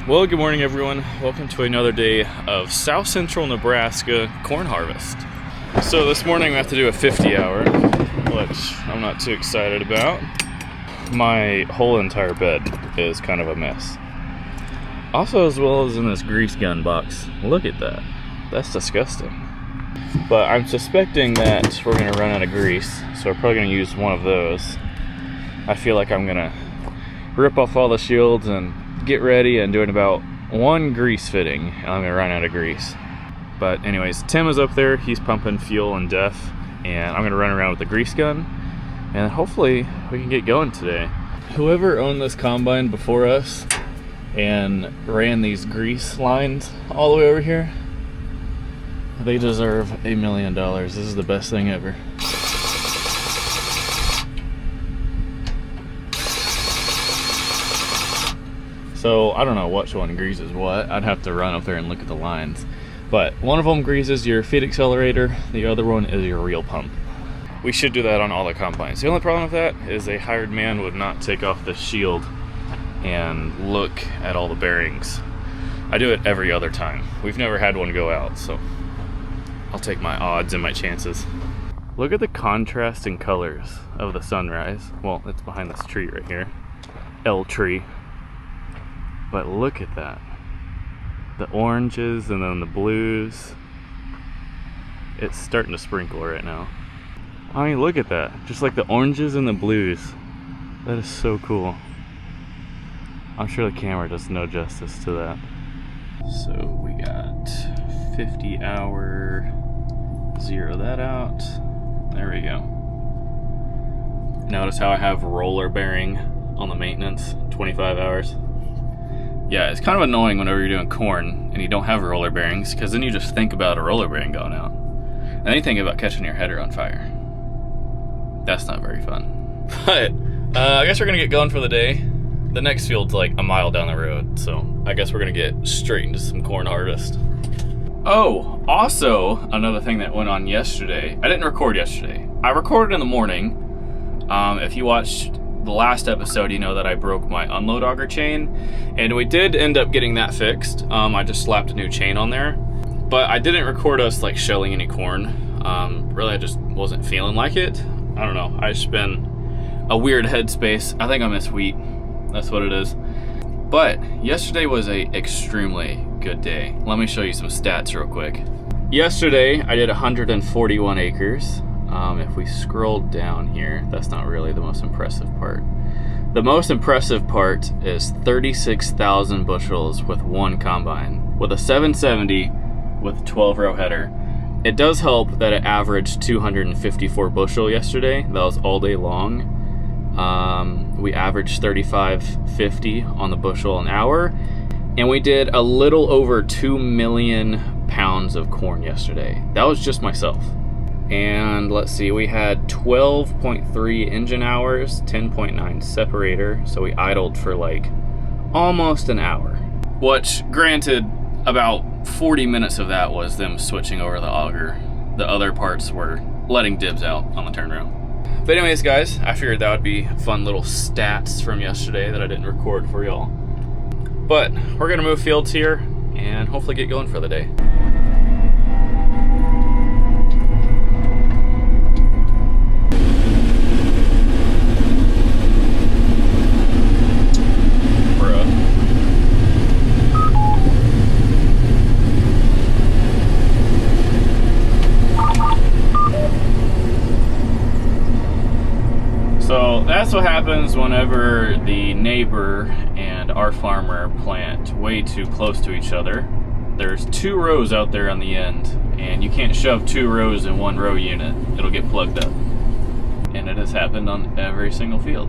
Well, good morning everyone. Welcome to another day of South Central Nebraska corn harvest. So this morning we have to do a 50 hour, which I'm not too excited about. My whole entire bed is kind of a mess. Also, as well as in this grease gun box. Look at that. That's disgusting. But I'm suspecting that we're gonna run out of grease, so we're probably gonna use one of those. I feel like I'm gonna rip off all the shields and get ready and doing about one grease fitting, and I'm gonna run out of grease. But anyways, Tim is up there, he's pumping fuel and DEF, and I'm gonna run around with the grease gun, and hopefully we can get going today. Whoever owned this combine before us and ran these grease lines all the way over here, they deserve $1 million. This is the best thing ever. So I don't know which one greases what. I'd have to run up there and look at the lines. But one of them greases your feed accelerator, the other one is your reel pump. We should do that on all the combines. The only problem with that is a hired man would not take off the shield and look at all the bearings. I do it every other time. We've never had one go out, so I'll take my odds and my chances. Look at the contrast in colors of the sunrise. Well, it's behind this tree right here. L tree. But look at that. The oranges and then the blues. It's starting to sprinkle right now. I mean, look at that. Just like the oranges and the blues. That is so cool. I'm sure the camera does no justice to that. So we got 50 hour, zero that out. There we go. Notice how I have roller bearing on the maintenance, 25 hours. Yeah, it's kind of annoying whenever you're doing corn and you don't have roller bearings, because then you just think about a roller bearing going out. And then you think about catching your header on fire. That's not very fun. But I guess we're gonna get going for the day. The next field's like a mile down the road, so I guess we're gonna get straight into some corn harvest. Oh, also another thing that went on yesterday. I didn't record yesterday. I recorded in the morning. If you watched the last episode, you know that I broke my unload auger chain, and we did end up getting that fixed. I just slapped a new chain on there, but I didn't record us like shelling any corn. Really, I just wasn't feeling like it. I don't know, I just been a weird headspace. I think I miss wheat, that's what it is. But yesterday was a extremely good day. Let me show you some stats real quick. Yesterday I did 141 acres. If we scroll down here, that's not really the most impressive part. The most impressive part is 36,000 bushels with one combine, with a 770 with 12 row header. It does help that it averaged 254 bushel yesterday. That was all day long. We averaged 35.50 on the bushel an hour, and we did a little over 2 million pounds of corn yesterday. That was just myself. And let's see, we had 12.3 engine hours, 10.9 separator, so we idled for like almost an hour. Which, granted, about 40 minutes of that was them switching over the auger. The other parts were letting dibs out on the turnaround. But anyways, guys, I figured that would be fun little stats from yesterday that I didn't record for y'all. But we're gonna move fields here and hopefully get going for the day. So that's what happens whenever the neighbor and our farmer plant way too close to each other. There's 2 rows out there on the end, and you can't shove 2 rows in one row unit. It'll get plugged up. And it has happened on every single field.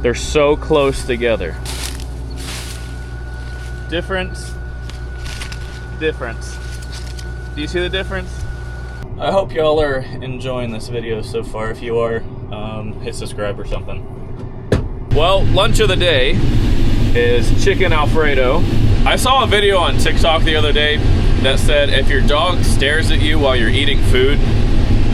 They're so close together. Difference. Do you see the difference? I hope y'all are enjoying this video so far. If you are, hit subscribe or something. Well, lunch of the day is chicken Alfredo. I saw a video on TikTok the other day that said if your dog stares at you while you're eating food,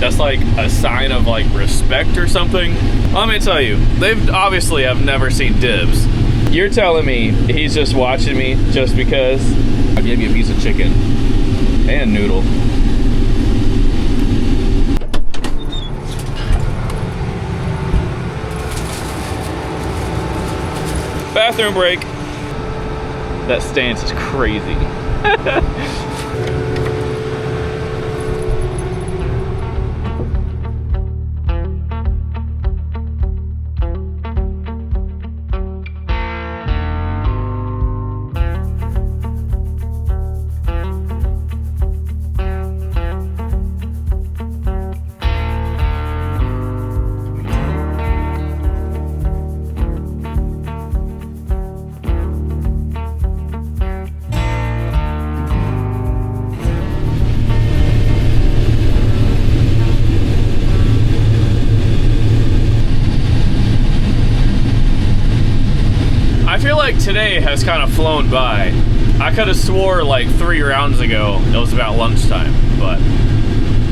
that's like a sign of like respect or something. Let me tell you, they've obviously have never seen Dibs. You're telling me he's just watching me just because? I'll give you a piece of chicken and noodle. Bathroom break. That stance is crazy. I feel like today has kind of flown by. I could have swore like 3 rounds ago it was about lunchtime, but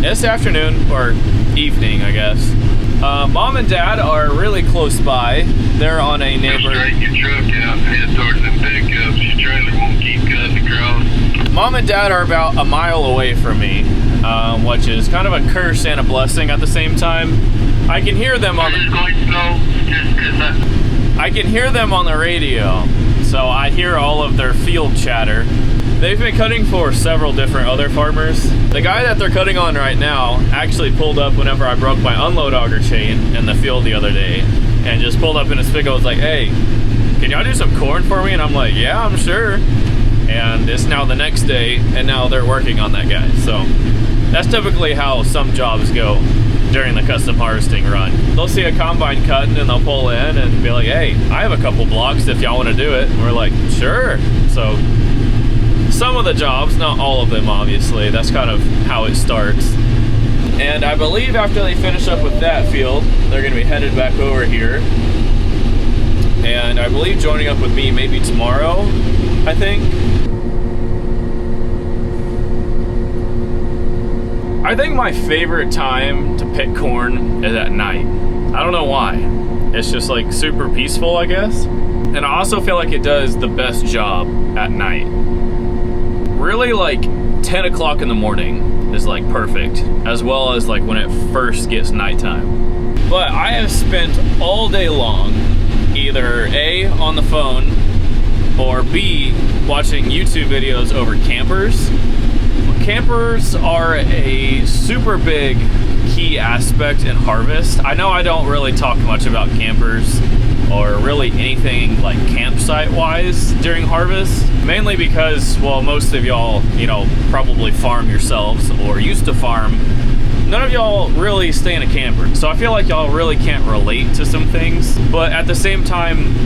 this afternoon, or evening, I guess. Mom and Dad are really close by. They're on a neighbor. Straighten your truck out and head towards the pickups. Your trailer won't keep cutting across. Mom and Dad are about a mile away from me, which is kind of a curse and a blessing at the same time. I can hear them on I can hear them on the radio, so I hear all of their field chatter. They've been cutting for several different other farmers. The guy that they're cutting on right now actually pulled up whenever I broke my unload auger chain in the field the other day, and just pulled up in his pickup. Was like, hey, can y'all do some corn for me? And I'm like, yeah, I'm sure. And it's now the next day, and now they're working on that guy. So that's typically how some jobs go during the custom harvesting run. They'll see a combine cutting and they'll pull in and be like, hey, I have a couple blocks if y'all want to do it. And we're like, sure. So some of the jobs, not all of them obviously, that's kind of how it starts. And I believe after they finish up with that field, they're going to be headed back over here. And I believe joining up with me maybe tomorrow, I think. I think my favorite time to pick corn is at night. I don't know why. It's just like super peaceful, I guess. And I also feel like it does the best job at night. Really like 10 o'clock in the morning is like perfect, as well as like when it first gets nighttime. But I have spent all day long either A, on the phone, or B, watching YouTube videos over campers. Campers are a super big key aspect in harvest. I know I don't really talk much about campers or really anything like campsite wise during harvest, mainly because, well, most of y'all, you know, probably farm yourselves or used to farm. None of y'all really stay in a camper, so I feel like y'all really can't relate to some things. But at the same time,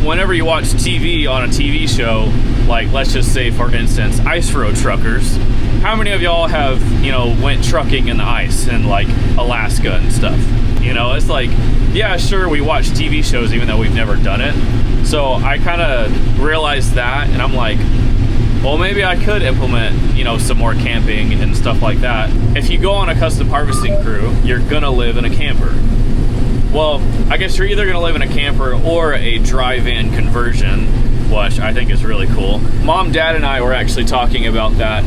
whenever you watch TV on a TV show, like let's just say for instance ice road truckers, how many of y'all have, you know, went trucking in the ice in like Alaska and stuff? You know, it's like, yeah, sure, we watch TV shows even though we've never done it. So I kind of realized that, and I'm like, well, maybe I could implement, you know, some more camping and stuff like that. If you go on a custom harvesting crew, you're gonna live in a camper. Well, I guess you're either gonna live in a camper or a dry van conversion, which I think is really cool. Mom, Dad, and I were actually talking about that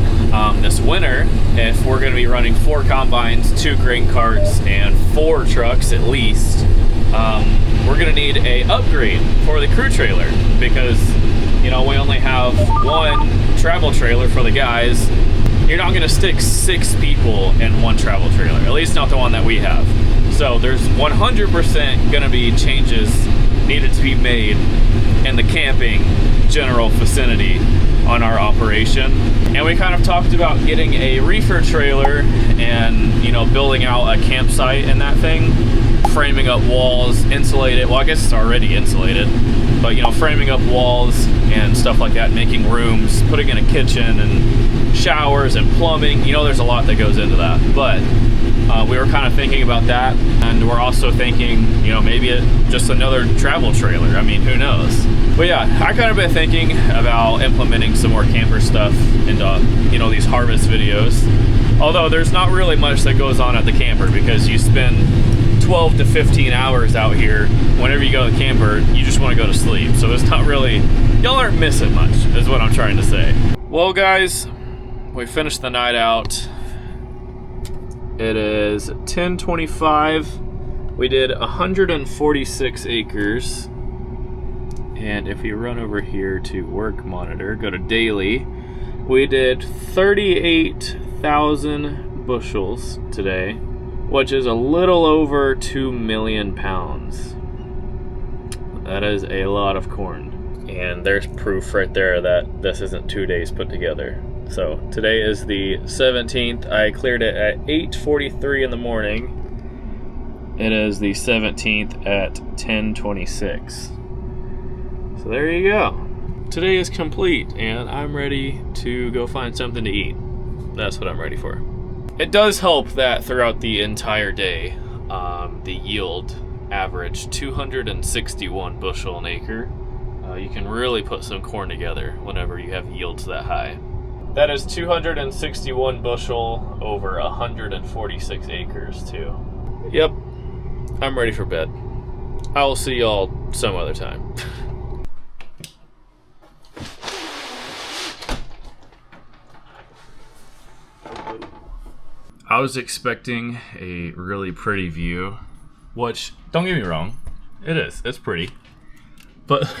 this winter. If we're gonna be running 4 combines, 2 grain carts, and 4 trucks at least, we're gonna need a upgrade for the crew trailer because, you know, we only have 1 travel trailer for the guys. You're not gonna stick 6 people in 1 travel trailer, at least not the one that we have. So there's 100% gonna be changes needed to be made in the camping general vicinity on our operation. And we kind of talked about getting a reefer trailer and, you know, building out a campsite in that thing, framing up walls, insulated. Well, I guess it's already insulated, but, you know, framing up walls, and stuff like that, making rooms, putting in a kitchen and showers and plumbing. You know, there's a lot that goes into that, but we were kind of thinking about that, and we're also thinking, you know, maybe just another travel trailer. I mean, who knows? But yeah, I kind of been thinking about implementing some more camper stuff into, you know, these harvest videos. Although there's not really much that goes on at the camper, because you spend 12 to 15 hours out here. Whenever you go to the camper, you just want to go to sleep. So there's not really, y'all aren't missing much, is what I'm trying to say. Well guys, we finished the night out. It is 10:25. We did 146 acres. And if you run over here to work monitor, go to daily, we did 38,000 bushels today, which is a little over 2 million pounds. That is a lot of corn. And there's proof right there that this isn't 2 days put together. So today is the 17th. I cleared it at 8:43 in the morning. It is the 17th at 10:26. So there you go. Today is complete, and I'm ready to go find something to eat. That's what I'm ready for. It does help that throughout the entire day, the yield averaged 261 bushel an acre. You can really put some corn together whenever you have yields that high. That is 261 bushel over 146 acres too. Yep, I'm ready for bed. I will see y'all some other time. I was expecting a really pretty view, which, don't get me wrong, it is. It's pretty. But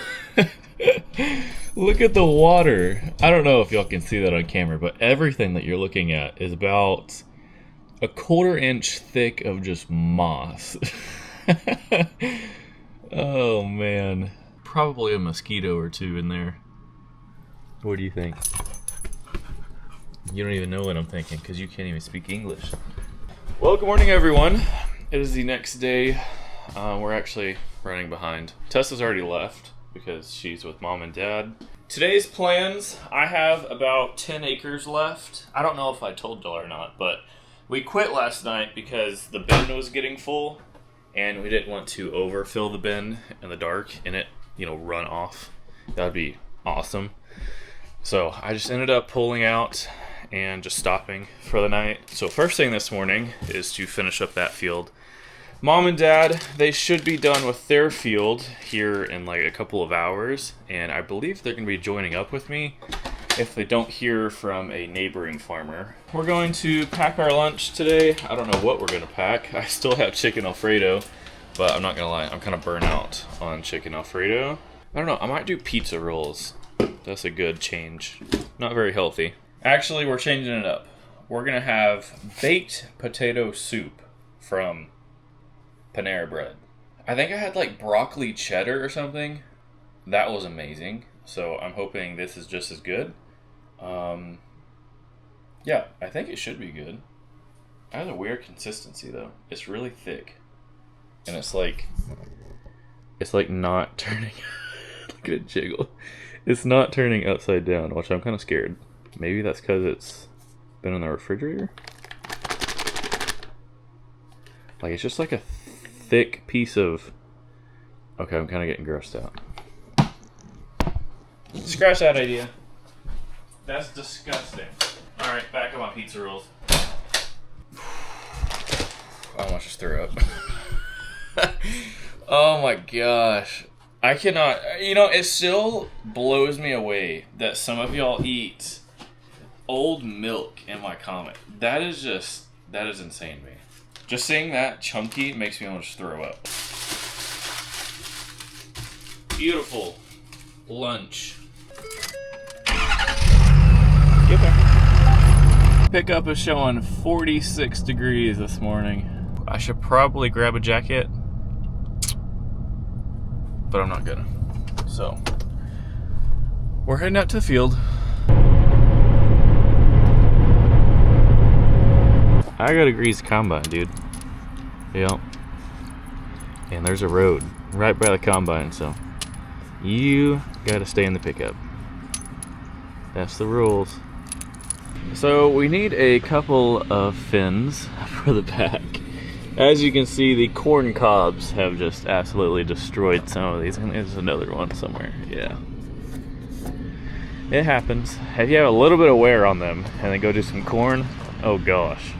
look at the water. I don't know if y'all can see that on camera, but everything that you're looking at is about a 1/4 inch thick of just moss. Oh man. Probably a mosquito or two in there. What do you think? You don't even know what I'm thinking because you can't even speak English. Well, good morning everyone. It is the next day. We're actually running behind. Tessa's already left because she's with mom and dad. Today's plans, I have about 10 acres left. I don't know if I told y'all or not, but we quit last night because the bin was getting full and we didn't want to overfill the bin in the dark and it, you know, run off. That'd be awesome. So I just ended up pulling out and just stopping for the night. So first thing this morning is to finish up that field. Mom and dad, they should be done with their field here in like a couple of hours, and I believe they're going to be joining up with me if they don't hear from a neighboring farmer. We're going to pack our lunch today. I don't know what we're going to pack. I still have chicken Alfredo, but I'm not going to lie, I'm kind of burnt out on chicken Alfredo. I don't know, I might do pizza rolls. That's a good change. Not very healthy. Actually, we're changing it up. We're going to have baked potato soup from Panera Bread. I think I had like broccoli cheddar or something. That was amazing. So I'm hoping this is just as good. Yeah, I think it should be good. It has a weird consistency though. It's really thick. And it's like not turning. Look at it jiggle. It's not turning upside down, which I'm kind of scared. Maybe that's because it's been in the refrigerator. Like it's just like a thick piece of... Okay, I'm kind of getting grossed out. Scratch that idea. That's disgusting. Alright, back on my pizza rolls. I almost just threw up. Oh my gosh. I cannot... You know, it still blows me away that some of y'all eat old milk in my comment. That is insane to me. Just seeing that chunky makes me almost throw up. Beautiful lunch. Get there. Pickup is showing 46 degrees this morning. I should probably grab a jacket, but I'm not gonna. So, we're heading out to the field. I gotta grease the combine, dude. Yep. And there's a road right by the combine, so you Gotta stay in the pickup. That's the rules. So we need a couple of fins for the back. As you can see, the corn cobs have just absolutely destroyed some of these. And there's another one somewhere, yeah. It happens. If you have a little bit of wear on them and then go do some corn, oh gosh,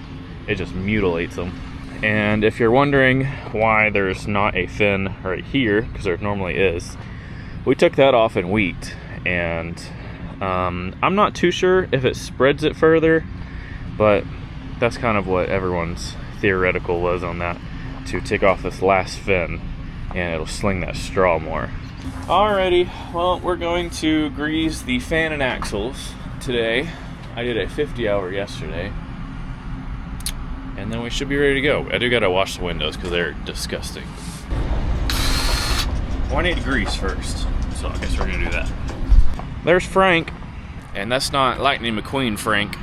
it just mutilates them. And if you're wondering why there's not a fin right here, because there normally is, we took that off in wheat, and I'm not too sure if it spreads it further, but that's kind of what everyone's theoretical was on that, to take off this last fin and it'll sling that straw more. Alrighty, well, we're going to grease the fan and axles today. I did a 50-hour yesterday, and then we should be ready to go. I do gotta wash the windows because they're disgusting. Well, I need grease first, so I guess we're gonna do that. There's Frank, and that's not Lightning McQueen Frank.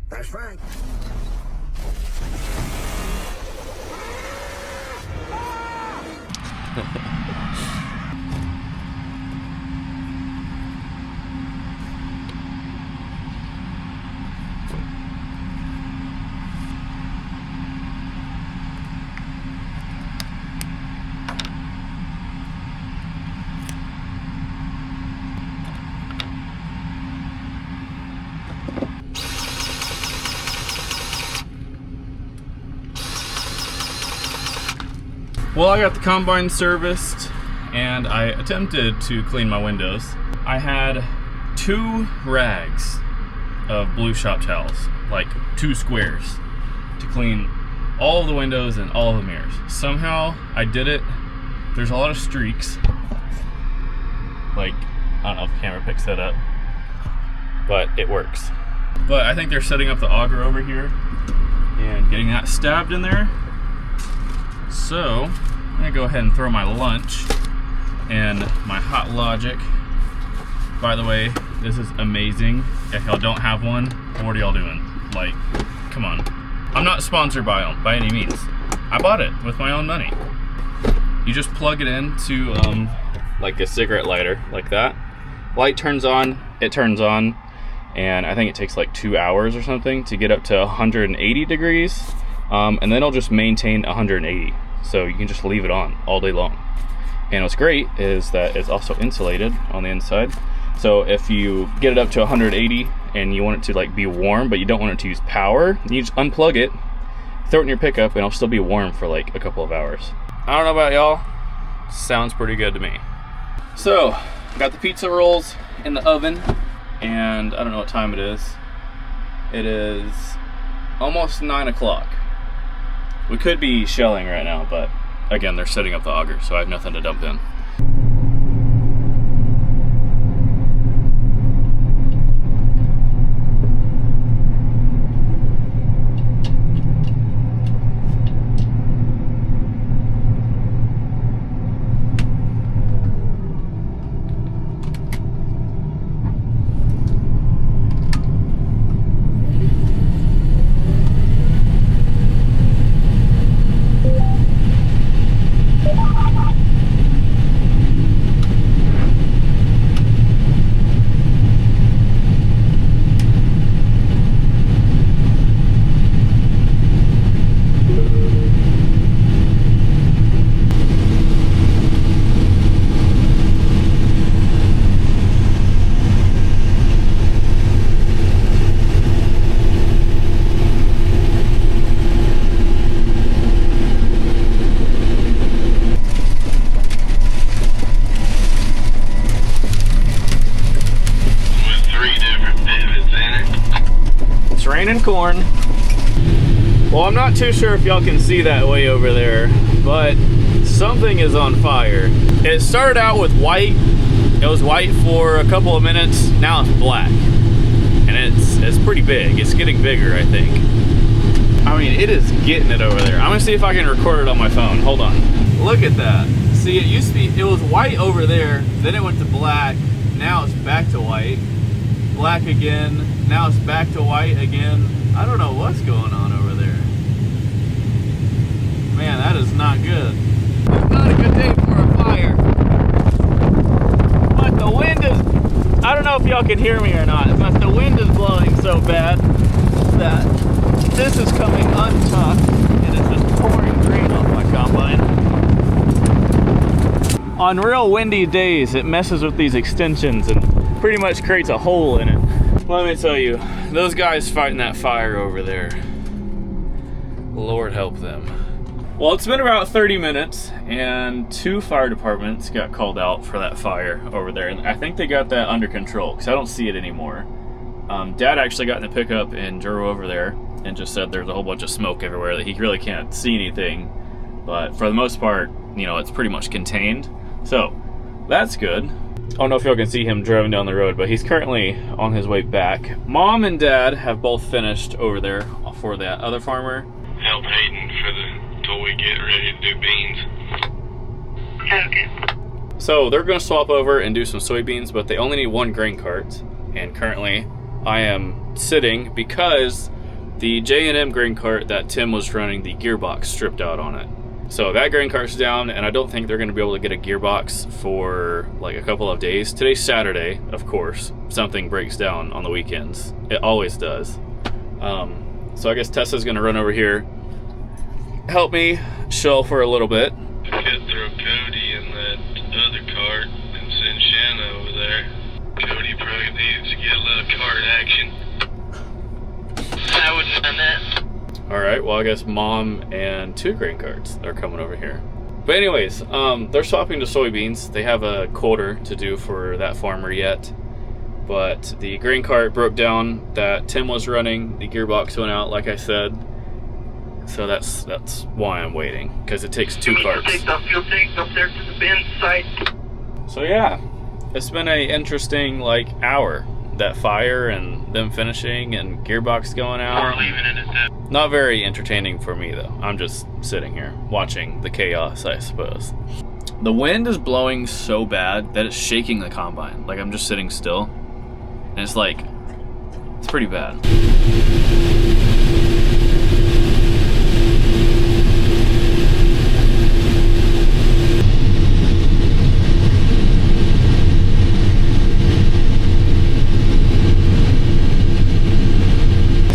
That's Frank. Well, I got the combine serviced, and I attempted to clean my windows. I had 2 rags of blue shop towels, like 2 squares, to clean all of the windows and all of the mirrors. Somehow I did it. There's a lot of streaks. Like, I don't know if the camera picks that up, but it works. But I think they're setting up the auger over here and getting that stabbed in there. So, I'm gonna go ahead and throw my lunch and my Hot Logic. By the way, this is amazing. If y'all don't have one, what are y'all doing? Like, come on. I'm not sponsored by them by any means. I bought it with my own money. You just plug it into like a cigarette lighter, like that. Light turns on, it turns on, and I think it takes like 2 hours or something to get up to 180 degrees. And then it'll just maintain 180. So you can just leave it on all day long. And what's great is that it's also insulated on the inside. So if you get it up to 180 and you want it to like be warm, but you don't want it to use power, you just unplug it, throw it in your pickup, and it'll still be warm for like a couple of hours. I don't know about y'all, sounds pretty good to me. So, got the pizza rolls in the oven, and I don't know what time it is. It is almost 9 o'clock. We could be shelling right now, but again, they're setting up the auger, so I have nothing to dump in. Raining corn. Well, I'm not too sure if y'all can see that way over there, but something is on fire. It started out with white. It was white for a couple of minutes. Now it's black, and it's pretty big. It's getting bigger, I think. I mean, it is getting it over there. I'm gonna see if I can record it on my phone. Hold on. Look at that. See, it used to be, it was white over there, then it went to black. Now it's back to white. Black again. Now it's back to white again. I don't know what's going on over there. Man, that is not good. It's not a good day for a fire. I don't know if y'all can hear me or not, but the wind is blowing so bad that this is coming untucked and it's just pouring grain off my combine. On real windy days, it messes with these extensions and pretty much creates a hole in it. Let me tell you, those guys fighting that fire over there, Lord help them. Well, it's been about 30 minutes and 2 fire departments got called out for that fire over there. And I think they got that under control because I don't see it anymore. Dad actually got in the pickup and drove over there and just said there's a whole bunch of smoke everywhere that he really can't see anything. But for the most part, you know, it's pretty much contained. So that's good. I don't know if y'all can see him driving down the road, but he's currently on his way back. Mom and Dad have both finished over there for that other farmer. Help Hayden till we get ready to do beans. Okay. So they're going to swap over and do some soybeans, but they only need 1 grain cart. And currently I am sitting because the J&M grain cart that Tim was running, the gearbox stripped out on it. So that grain cart's down, and I don't think they're going to be able to get a gearbox for like a couple of days. Today's Saturday, of course. Something breaks down on the weekends. It always does. So I guess Tessa's going to run over here, help me shell for a little bit. I could throw Cody in that other cart and send Shanna over there. Cody probably needs to get a little cart action. I wouldn't have done that. Alright, well I guess Mom and 2 grain carts are coming over here. But anyways, they're swapping to soybeans. They have a quarter to do for that farmer yet. But the grain cart broke down that Tim was running. The gearbox went out, like I said. So that's why I'm waiting, because it takes 2 carts. Take the fuel tank up there to the bin site. So yeah, it's been a interesting like hour. That fire and them finishing and gearbox going out. We're leaving it at that. Not very entertaining for me though. I'm just sitting here watching the chaos, I suppose. The wind is blowing so bad that it's shaking the combine. Like I'm just sitting still. And it's like, it's pretty bad.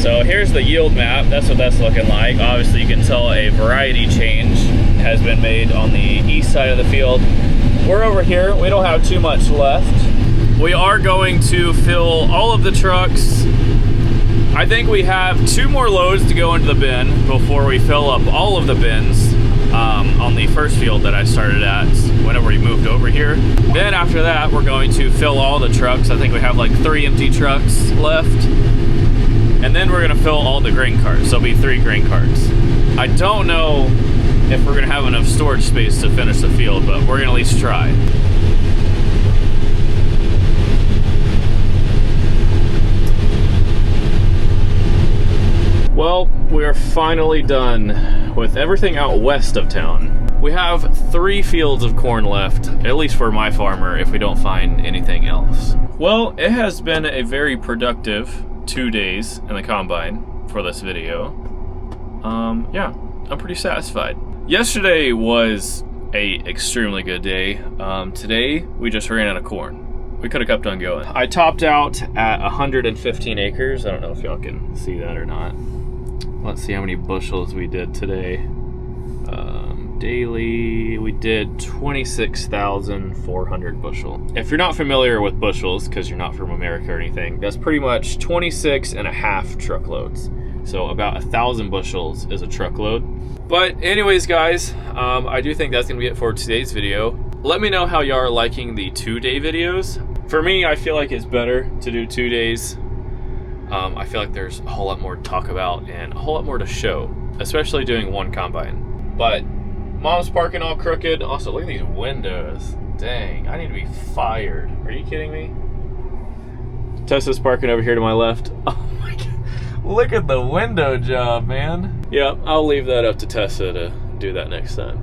So here's the yield map. That's what that's looking like. Obviously you can tell a variety change has been made on the east side of the field. We're over here. We don't have too much left. We are going to fill all of the trucks. I think we have 2 more loads to go into the bin before we fill up all of the bins on the first field that I started at whenever we moved over here. Then after that, we're going to fill all the trucks. I think we have like 3 empty trucks left. And then we're gonna fill all the grain carts. There'll be 3 grain carts. I don't know if we're gonna have enough storage space to finish the field, but we're gonna at least try. Well, we are finally done with everything out west of town. We have 3 fields of corn left, at least for my farmer, if we don't find anything else. Well, it has been a very productive 2 days in the combine for this video. Yeah, I'm pretty satisfied. Yesterday was a extremely good day. Today, we just ran out of corn. We could have kept on going. I topped out at 115 acres. I don't know if y'all can see that or not. Let's see how many bushels we did today. Daily, we did 26,400 bushel. If you're not familiar with bushels, because you're not from America or anything, that's pretty much 26.5 truckloads. So about 1,000 bushels is a truckload. But anyways, guys, I do think that's gonna be it for today's video. Let me know how y'all are liking the 2-day videos. For me, I feel like it's better to do 2 days. I feel like there's a whole lot more to talk about and a whole lot more to show, especially doing 1 combine. But Mom's parking all crooked. Also, look at these windows. Dang, I need to be fired. Are you kidding me? Tessa's parking over here to my left. Oh my God. Look at the window job, man. Yeah, I'll leave that up to Tessa to do that next time.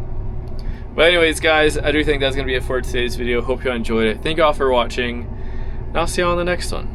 But anyways, guys, I do think that's going to be it for today's video. Hope you all enjoyed it. Thank you all for watching, and I'll see you on the next one.